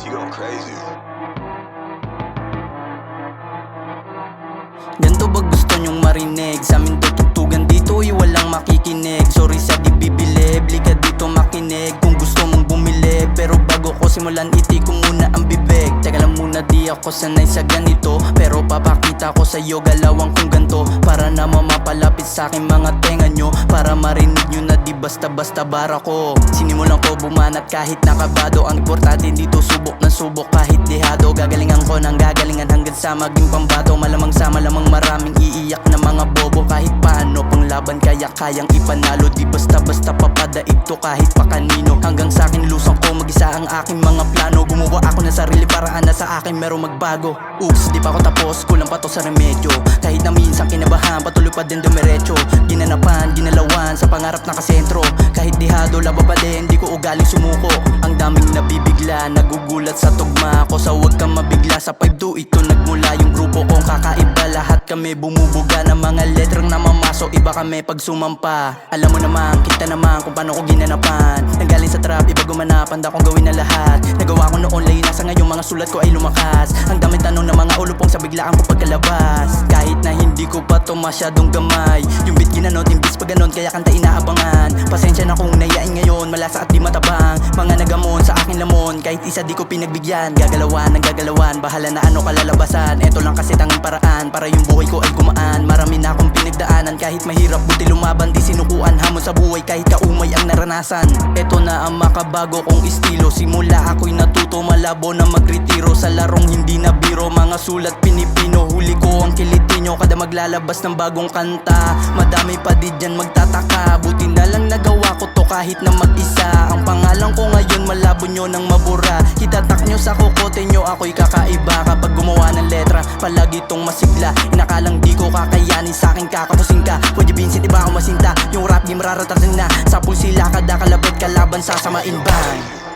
She going crazy. Ganto ba gusto nyong marinig? Sa amin to tutugan dito walang makikinig. Sorry sa di bibilib, liga dito makinig kung gusto mong bumili. Pero bago ko simulan iti ko muna ang bibig. Teka lang muna, di ako sanay sa ganito, pero papakita ko sa'yo galawang kung ganto, para naman mapalapit sa akin mga tenga nyo, para marinig nyo na di basta-basta bara ko. Sinimulan ko bumanat kahit nakabado. Ang importante dito subok na subok kahit dihado. Gagalingan ko ng gagalingan hanggang sa maging pambato. Malamang sa malamang maraming iiyak na mga bobo. Kahit paano pang laban kaya kayang ipanalo. Di basta-basta papadaig to kahit pa kanino. Hanggang sa akin lusang ko mag-isa ang aking mga plano. Gumawa ako ng sarili paraan na sa akin merong magbago. Oops, di pa ako tapos, kulang pa to sa remedyo. Kahit na minsan kinabahan, patuloy pa din dumiretso. Ginanapan, ginalawan, sa pangarap nakasentro. Kahit dihado, laba pa din, di ko ugaling sumuko. Ang daming nabibigla, nagugulat sa tugma ko. Sa huwag kang mabigla, sa 5-2 ito nagmula yung grupo kong kakaiba. Lahat kami bumubuga ng mga letrang namamaso. Iba kami pag sumampa. Alam mo naman, kita naman kung paano ko ginanapan. Nanggaling sa trap, iba gumanap, handa kong gawin na lahat. Nagawa ko noon, layo na sa ngayon, mga sulat ko ay lumakas. Ang daming tanong ng mga ulupong sa biglaan ko pagkalabas. Kahit na hindi ko pa to masyadong gamay, yung beat ginanot, imbis pa ganon, kaya kanta inaabangan. Pasensya na kung nayain ngayon, malasa at di matabang. Mga nagamon sa akin lamon, kahit isa di ko pinagbigyan. Gagalawan ng gagalawan, bahala na ano kalalabasan. Eto lang kasi tanging paraan, para yung buhay ko ay gumaan. Marami na akong pinagdaanan, kahit mahirap buti lumaban. Di sinukuan hamon sa buhay, kahit kaumay ang naranasan. Eto na ang makabago kong estilo. Simula ako'y natuto, malabo na magretiro. Sa larong hindi na biro, mga sulat pinipino. Huli ko ang kilitinyo, kada maglalabas ng bagong kanta. Madami pa di dyan magtataka, buti na lang nagawa ko to kahit na mag-isa. Ang pangalan ko ngayon malabo nyo nang mabura. Kitatak nyo sa kokote nyo, ako'y kakaiba. Kapag gumawa ng letra, palagi tong masigla. Inakalang di ko kakayanin, sa akin kakapusin ka. Pwede Vincent, iba akong masinta. Yung rap game raratatin na sa pulsila, kada kalapit kalaban sasamain ba?